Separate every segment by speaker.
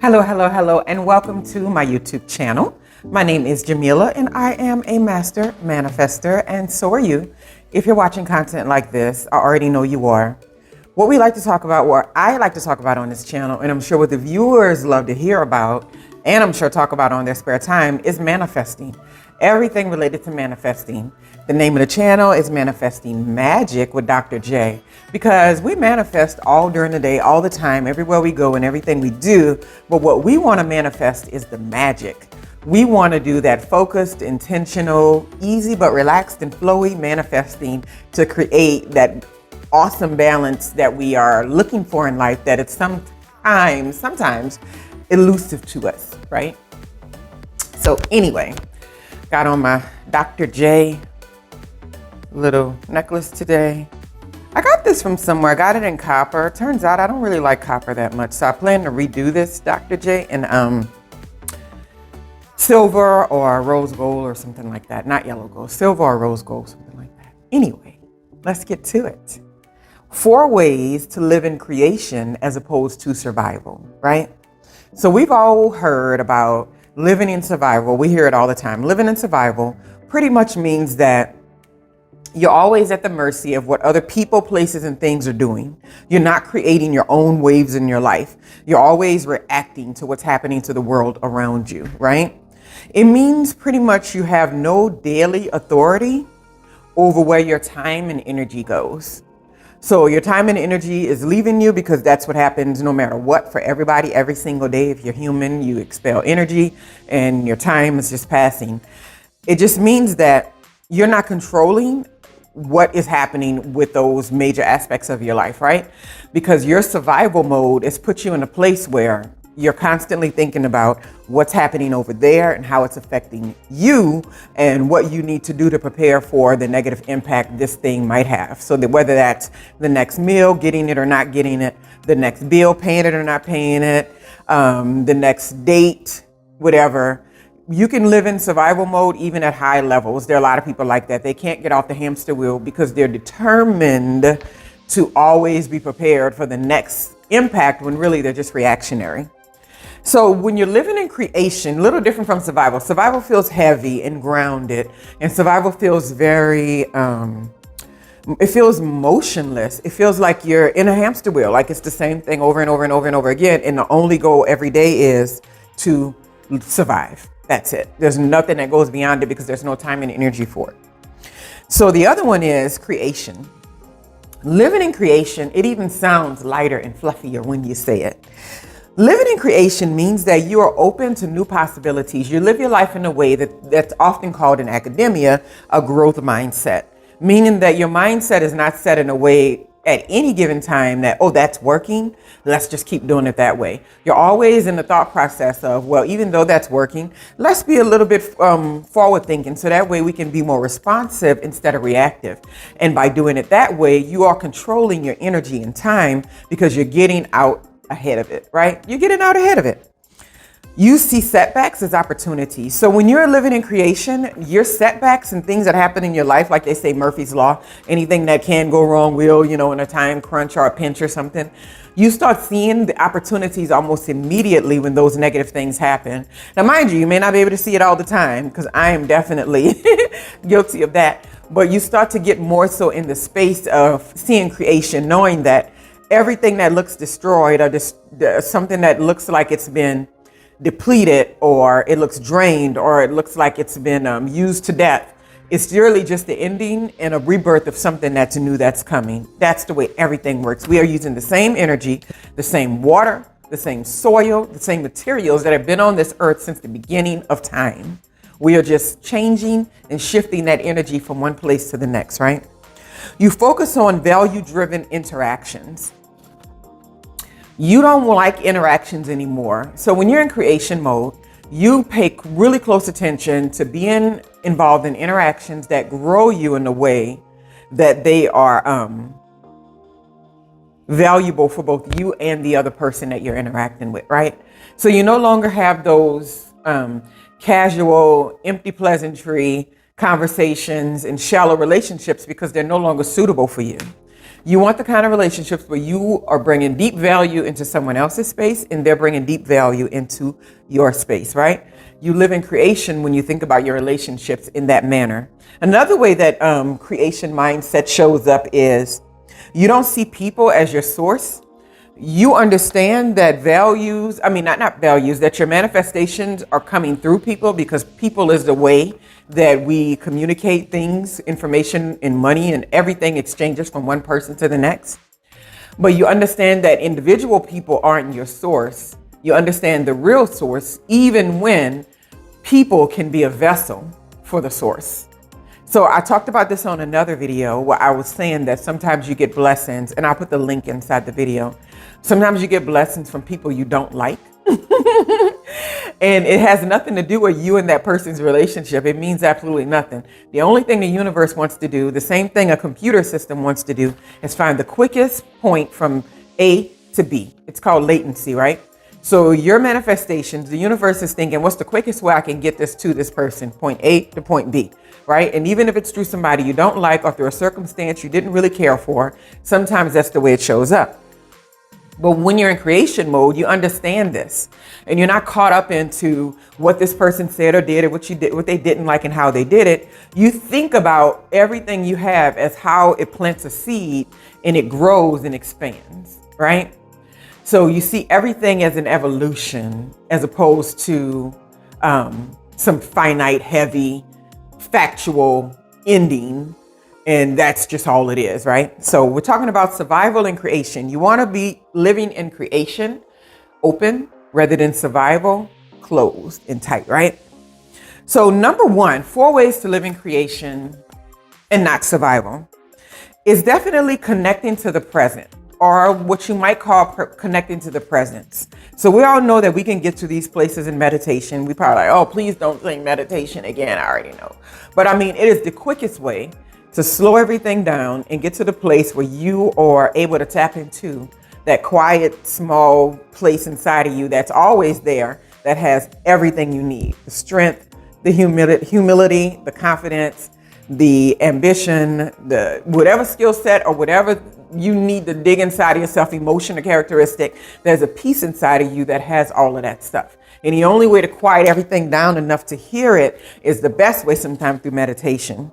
Speaker 1: Hello, hello, hello, and welcome to my YouTube channel. My name is Jameelah, and I am a master manifester, and so are you. If you're watching content like this, I already know you are. What we like to talk about, what I like to talk about on this channel, and I'm sure what the viewers love to hear about, and I'm sure talk about on their spare time, is manifesting. Everything related to manifesting. The name of the channel is Manifesting Magic with Dr. J, because we manifest all during the day, all the time, everywhere we go and everything we do. But what we want to manifest is the magic. We want to do that focused, intentional, easy but relaxed and flowy manifesting to create that awesome balance that we are looking for in life, that it's sometimes elusive to us, right? So anyway, got on my Dr. J little necklace today. I got this from somewhere. I got it in copper. Turns out I don't really like copper that much, so I plan to redo this Dr. J in silver or rose gold or something like that. Not yellow gold, silver or rose gold, something like that. Anyway, let's get to it. 4 ways to live in creation as opposed to survival, right? So we've all heard about living in survival. We hear it all the time. Living in survival pretty much means that you're always at the mercy of what other people, places, and things are doing. You're not creating your own waves in your life. You're always reacting to what's happening to the world around you, right? It means pretty much you have no daily authority over where your time and energy goes. So your time and energy is leaving you because that's what happens no matter what for everybody every single day. If you're human, you expel energy and your time is just passing. It just means that you're not controlling what is happening with those major aspects of your life, right? Because your survival mode has put you in a place where you're constantly thinking about what's happening over there and how it's affecting you and what you need to do to prepare for the negative impact this thing might have. So that whether that's the next meal, getting it or not getting it, the next bill, paying it or not paying it, the next date, whatever. You can live in survival mode even at high levels. There are a lot of people like that. They can't get off the hamster wheel because they're determined to always be prepared for the next impact when really they're just reactionary. So when you're living in creation, a little different from survival. Survival feels heavy and grounded, and survival feels very, it feels motionless. It feels like you're in a hamster wheel, like it's the same thing over and over and over and over again. And the only goal every day is to survive. That's it. There's nothing that goes beyond it because there's no time and energy for it. So the other one is creation. Living in creation, it even sounds lighter and fluffier when you say it. Living in creation means that you are open to new possibilities. You live your life in a way that's often called in academia a growth mindset, meaning that your mindset is not set in a way at any given time that, oh, that's working, let's just keep doing it that way. You're always in the thought process of, well, even though that's working, let's be a little bit forward thinking so that way we can be more responsive instead of reactive. And by doing it that way, you are controlling your energy and time because you're getting out ahead of it, right? You're getting out ahead of it. You see setbacks as opportunities. So when you're living in creation, your setbacks and things that happen in your life, like they say Murphy's Law, anything that can go wrong will, in a time crunch or a pinch or something, you start seeing the opportunities almost immediately when those negative things happen. Now, mind you, you may not be able to see it all the time because I am definitely guilty of that. But you start to get more so in the space of seeing creation, knowing that everything that looks destroyed or something that looks like it's been depleted or it looks drained or it looks like it's been used to death, it's really just the ending and a rebirth of something that's new that's coming. That's the way everything works. We are using the same energy, the same water, the same soil, the same materials that have been on this earth since the beginning of time. We are just changing and shifting that energy from one place to the next, right? You focus on value-driven interactions. You don't like interactions anymore. So when you're in creation mode, you pay really close attention to being involved in interactions that grow you in a way that they are valuable for both you and the other person that you're interacting with, right? So you no longer have those casual, empty pleasantry conversations and shallow relationships because they're no longer suitable for you. You want the kind of relationships where you are bringing deep value into someone else's space and they're bringing deep value into your space, right? You live in creation when you think about your relationships in that manner. Another way that creation mindset shows up is you don't see people as your source. You understand that that your manifestations are coming through people, because people is the way that we communicate things, information and money and everything exchanges from one person to the next. But you understand that individual people aren't your source. You understand the real source, even when people can be a vessel for the source. So I talked about this on another video where I was saying that sometimes you get blessings, and I'll put the link inside the video. Sometimes you get blessings from people you don't like. And it has nothing to do with you and that person's relationship. It means absolutely nothing. The only thing the universe wants to do, the same thing a computer system wants to do, is find the quickest point from A to B. It's called latency, right? So your manifestations, the universe is thinking, what's the quickest way I can get this to this person, point A to point B, right? And even if it's through somebody you don't like or through a circumstance you didn't really care for, sometimes that's the way it shows up. But when you're in creation mode, you understand this, and you're not caught up into what this person said or did, or what they didn't like and how they did it. You think about everything you have as how it plants a seed and it grows and expands, right? So you see everything as an evolution as opposed to some finite, heavy, factual ending. And that's just all it is, right? So we're talking about survival and creation. You want to be living in creation, open, rather than survival, closed and tight, right? So number one, 4 ways to live in creation and not survival is definitely connecting to the present, or what you might call connecting to the presence. So we all know that we can get to these places in meditation. We probably like, oh, please don't say meditation again. I already know. But I mean, it is the quickest way to slow everything down and get to the place where you are able to tap into that quiet, small place inside of you that's always there, that has everything you need: the strength, the humility, the confidence, the ambition, the whatever skill set or whatever you need to dig inside of yourself, emotion or characteristic. There's a piece inside of you that has all of that stuff. And the only way to quiet everything down enough to hear it is the best way, sometimes through meditation.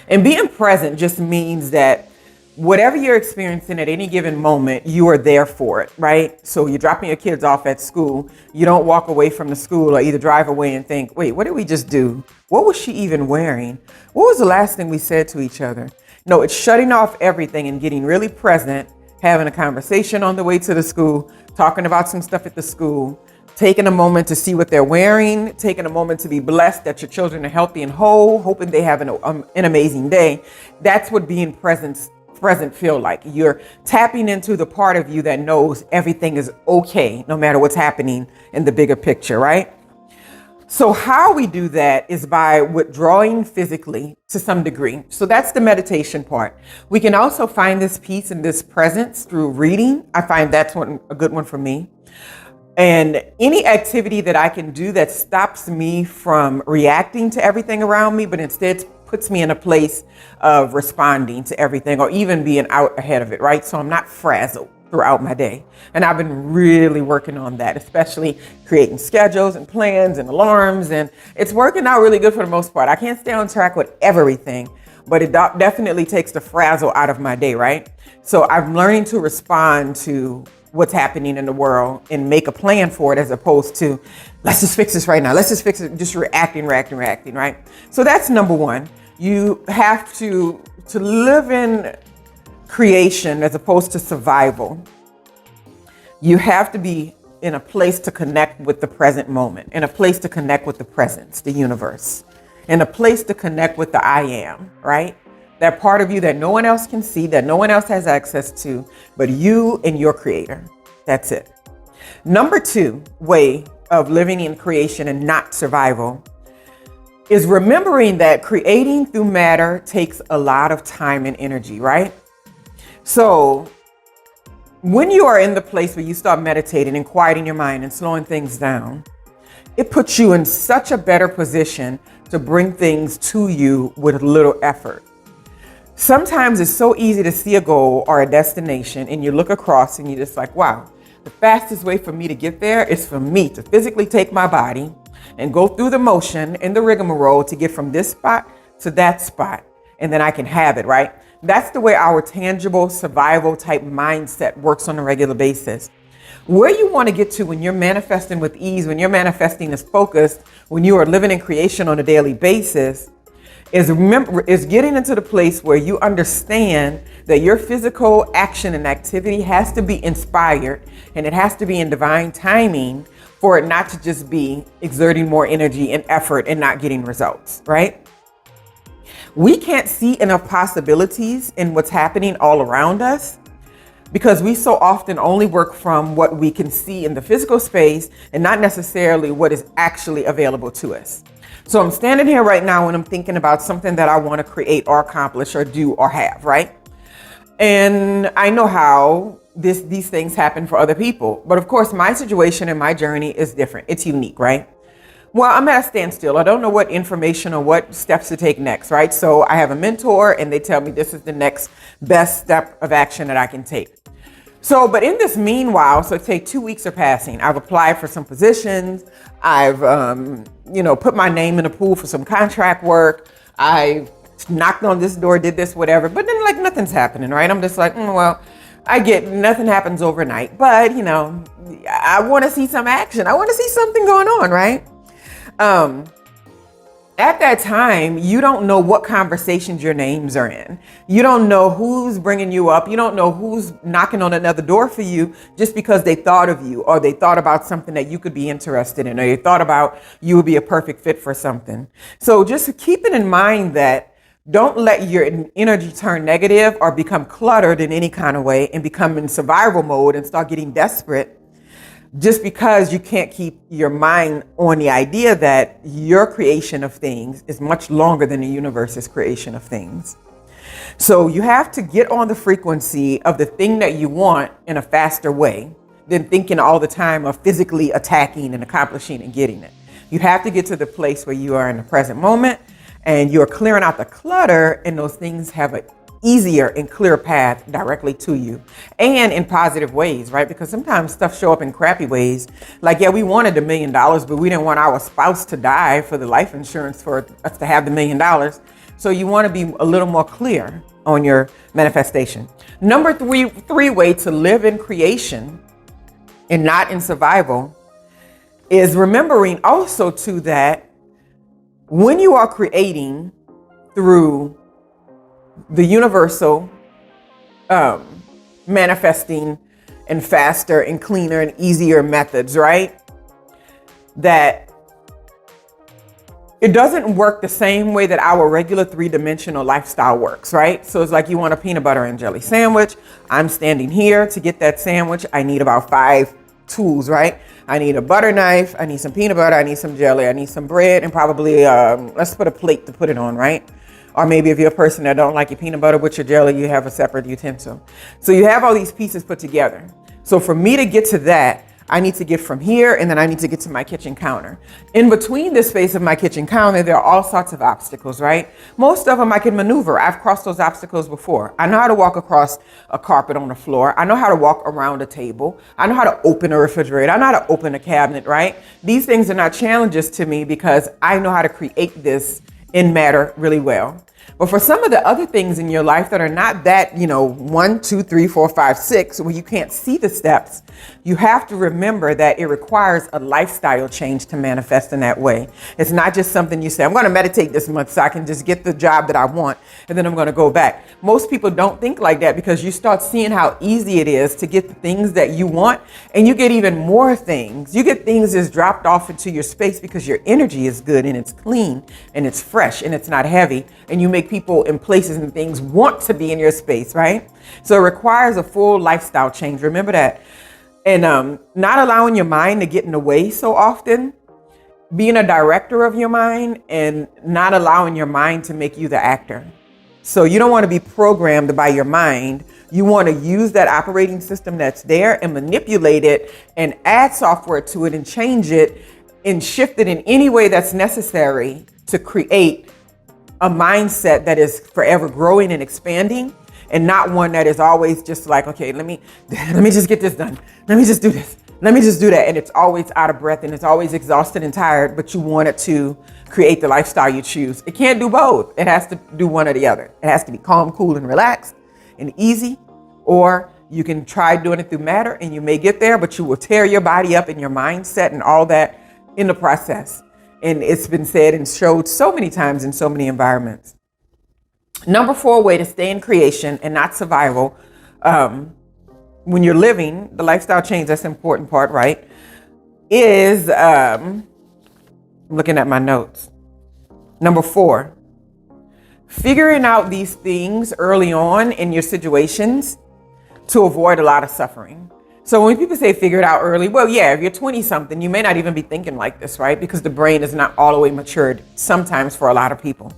Speaker 1: And being present just means that whatever you're experiencing at any given moment, you are there for it, right? So you're dropping your kids off at school. You don't walk away from the school or either drive away and think, wait, what did we just do? What was she even wearing? What was the last thing we said to each other? No, it's shutting off everything and getting really present, having a conversation on the way to the school, talking about some stuff at the school, taking a moment to see what they're wearing, taking a moment to be blessed that your children are healthy and whole, hoping they have an amazing day. That's what being present feel like. You're tapping into the part of you that knows everything is okay, no matter what's happening in the bigger picture, right? So how we do that is by withdrawing physically to some degree. So that's the meditation part. We can also find this peace and this presence through reading. I find that's a good one for me. And any activity that I can do that stops me from reacting to everything around me, but instead puts me in a place of responding to everything, or even being out ahead of it, right? So I'm not frazzled throughout my day. And I've been really working on that, especially creating schedules and plans and alarms. And it's working out really good for the most part. I can't stay on track with everything, but it definitely takes the frazzle out of my day, right? So I'm learning to respond to what's happening in the world and make a plan for it, as opposed to, let's just fix this right now. Let's just fix it, just reacting, right? So that's number one. You have to live in creation as opposed to survival. You have to be in a place to connect with the present moment, in a place to connect with the presence, the universe, in a place to connect with the I am, right? That part of you that no one else can see, that no one else has access to, but you and your creator. That's it. Number 2 way of living in creation and not survival is remembering that creating through matter takes a lot of time and energy, right? So when you are in the place where you start meditating and quieting your mind and slowing things down, it puts you in such a better position to bring things to you with little effort. Sometimes it's so easy to see a goal or a destination and you look across and you're just like, wow, the fastest way for me to get there is for me to physically take my body and go through the motion and the rigmarole to get from this spot to that spot. And then I can have it, right? That's the way our tangible survival type mindset works on a regular basis. Where you want to get to when you're manifesting with ease, when you're manifesting as focused, when you are living in creation on a daily basis, is getting into the place where you understand that your physical action and activity has to be inspired and it has to be in divine timing for it not to just be exerting more energy and effort and not getting results, right? We can't see enough possibilities in what's happening all around us because we so often only work from what we can see in the physical space and not necessarily what is actually available to us. So I'm standing here right now and I'm thinking about something that I want to create or accomplish or do or have, right? And I know how these things happen for other people. But of course, my situation and my journey is different. It's unique, right? Well, I'm at a standstill. I don't know what information or what steps to take next, right? So I have a mentor and they tell me this is the next best step of action that I can take. So, but in this meanwhile, so say 2 weeks are passing. I've applied for some positions. I've, put my name in the pool for some contract work. I knocked on this door, did this, whatever. But then like nothing's happening, right? I'm just like, well, I get nothing happens overnight. But, I want to see some action. I want to see something going on, right? At that time, you don't know what conversations your names are in. You don't know who's bringing you up. You don't know who's knocking on another door for you just because they thought of you or they thought about something that you could be interested in or they thought about you would be a perfect fit for something. So just keep it in mind that don't let your energy turn negative or become cluttered in any kind of way and become in survival mode and start getting desperate just because you can't keep your mind on the idea that your creation of things is much longer than the universe's creation of things. So you have to get on the frequency of the thing that you want in a faster way than thinking all the time of physically attacking and accomplishing and getting it. You have to get to the place where you are in the present moment and you're clearing out the clutter and those things have an easier and clear path directly to you and in positive ways, right? Because sometimes stuff show up in crappy ways. Like, yeah, we wanted $1 million, but we didn't want our spouse to die for the life insurance for us to have the $1 million. So you want to be a little more clear on your manifestation. Number three way to live in creation and not in survival is remembering also too that when you are creating through the universal manifesting and faster and cleaner and easier methods, right? That it doesn't work the same way that our regular three-dimensional lifestyle works, right? So it's like you want a peanut butter and jelly sandwich. I'm standing here to get that sandwich. I need about 5 tools, right? I need a butter knife. I need some peanut butter. I need some jelly. I need some bread and probably, let's put a plate to put it on, right? Or maybe if you're a person that don't like your peanut butter with your jelly, you have a separate utensil. So you have all these pieces put together. So for me to get to that, I need to get from here and then I need to get to my kitchen counter. In between the space of my kitchen counter, there are all sorts of obstacles, right? Most of them I can maneuver. I've crossed those obstacles before. I know how to walk across a carpet on the floor. I know how to walk around a table. I know how to open a refrigerator. I know how to open a cabinet, right? These things are not challenges to me because I know how to create this in matter really well. But for some of the other things in your life that are not that, 1, 2, 3, 4, 5, 6, where you can't see the steps, you have to remember that it requires a lifestyle change to manifest in that way. It's not just something you say, I'm going to meditate this month so I can just get the job that I want, and then I'm going to go back. Most people don't think like that because you start seeing how easy it is to get the things that you want, and you get even more things. You get things that's dropped off into your space because your energy is good and it's clean and it's fresh and it's not heavy, and you make people and places and things want to be in your space, right? So it requires a full lifestyle change. Remember that. And not allowing your mind to get in the way so often, being a director of your mind and not allowing your mind to make you the actor. So you don't want to be programmed by your mind. You want to use that operating system that's there and manipulate it and add software to it and change it and shift it in any way that's necessary to create a mindset that is forever growing and expanding, and not one that is always just like, okay, let me just get this done. Let me just do this. Let me just do that. And it's always out of breath and it's always exhausted and tired, but you want it to create the lifestyle you choose. It can't do both. It has to do one or the other. It has to be calm, cool, and relaxed and easy, or you can try doing it through matter and you may get there, but you will tear your body up and your mindset and all that in the process. And it's been said and showed so many times in so many environments. Number 4 way to stay in creation and not survival. When you're living the lifestyle change, that's the important part, right? Is, I'm looking at my notes. Number 4, figuring out these things early on in your situations to avoid a lot of suffering. So when people say figure it out early, well, yeah, if you're 20 something, you may not even be thinking like this, right? Because the brain is not all the way matured sometimes for a lot of people.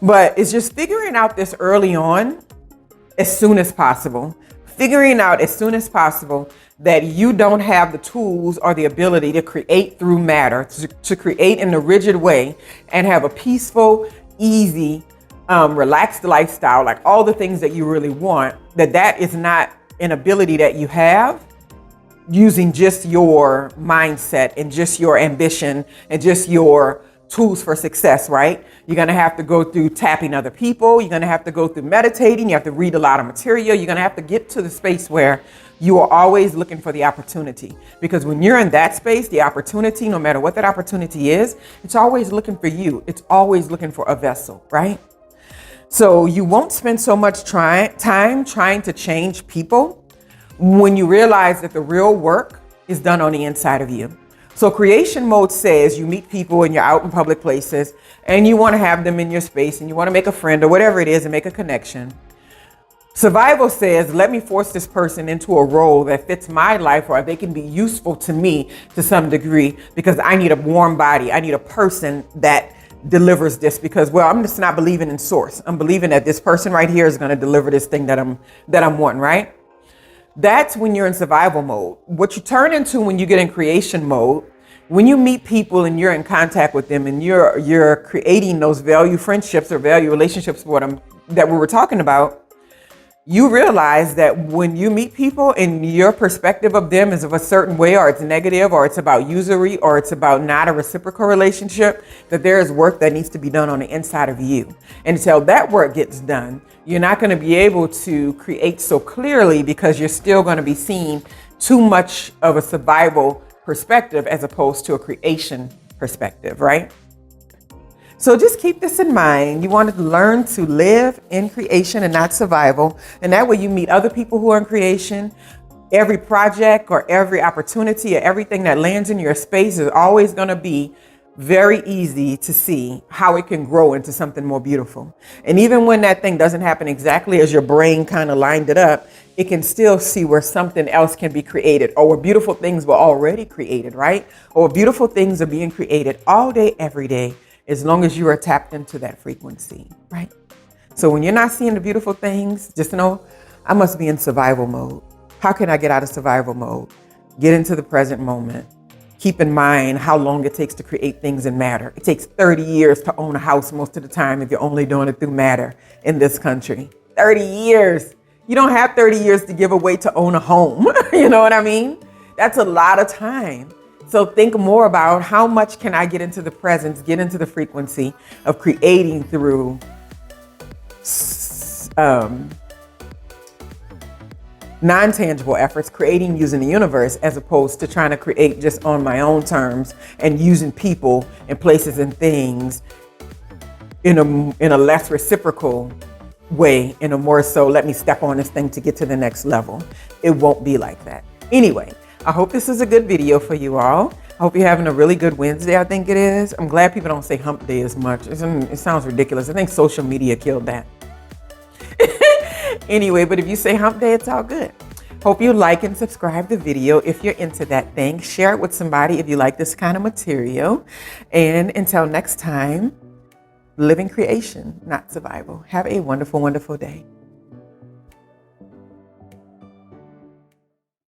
Speaker 1: But it's just figuring out this early on as soon as possible. Figuring out as soon as possible that you don't have the tools or the ability to create through matter, to create in a rigid way and have a peaceful, easy, relaxed lifestyle, like all the things that you really want, that is not an ability that you have using just your mindset and just your ambition and just your tools for success, right? You're going to have to go through tapping other people. You're going to have to go through meditating. You have to read a lot of material. You're going to have to get to the space where you are always looking for the opportunity. Because when you're in that space, the opportunity, no matter what that opportunity is, it's always looking for you. It's always looking for a vessel, right? So you won't spend so much time trying to change people when you realize that the real work is done on the inside of you. So creation mode says you meet people and you're out in public places and you want to have them in your space and you want to make a friend or whatever it is and make a connection. Survival says, let me force this person into a role that fits my life or they can be useful to me to some degree because I need a warm body. I need a person that delivers this because, well, I'm just not believing in source. I'm believing that this person right here is going to deliver this thing that I'm wanting, right? That's when you're in survival mode. What you turn into when you get in creation mode, when you meet people and you're in contact with them and you're creating those value friendships or value relationships that we were talking about, you realize that when you meet people and your perspective of them is of a certain way, or it's negative, or it's about usury, or it's about not a reciprocal relationship, that there is work that needs to be done on the inside of you. And until that work gets done, you're not going to be able to create so clearly because you're still going to be seeing too much of a survival perspective as opposed to a creation perspective, right? So just keep this in mind. You want to learn to live in creation and not survival. And that way you meet other people who are in creation. Every project or every opportunity or everything that lands in your space is always going to be very easy to see how it can grow into something more beautiful. And even when that thing doesn't happen exactly as your brain kind of lined it up, it can still see where something else can be created, or where beautiful things were already created, right? Or beautiful things are being created all day, every day, as long as you are tapped into that frequency, right? So when you're not seeing the beautiful things, just know I must be in survival mode. How can I get out of survival mode? Get into the present moment. Keep in mind how long it takes to create things in matter. It takes 30 years to own a house most of the time if you're only doing it through matter in this country. 30 years. You don't have 30 years to give away to own a home. You know what I mean? That's a lot of time. So think more about how much can I get into the presence, get into the frequency of creating through non-tangible efforts, creating using the universe, as opposed to trying to create just on my own terms and using people and places and things in a less reciprocal way, in a more so let me step on this thing to get to the next level. It won't be like that. Anyway, I hope this is a good video for you all. I hope you're having a really good Wednesday, I think it is. I'm glad people don't say hump day as much. It sounds ridiculous. I think social media killed that. Anyway, but if you say hump day, it's all good. Hope you like and subscribe the video if you're into that thing. Share it with somebody if you like this kind of material. And until next time, live in creation, not survival. Have a wonderful, wonderful day.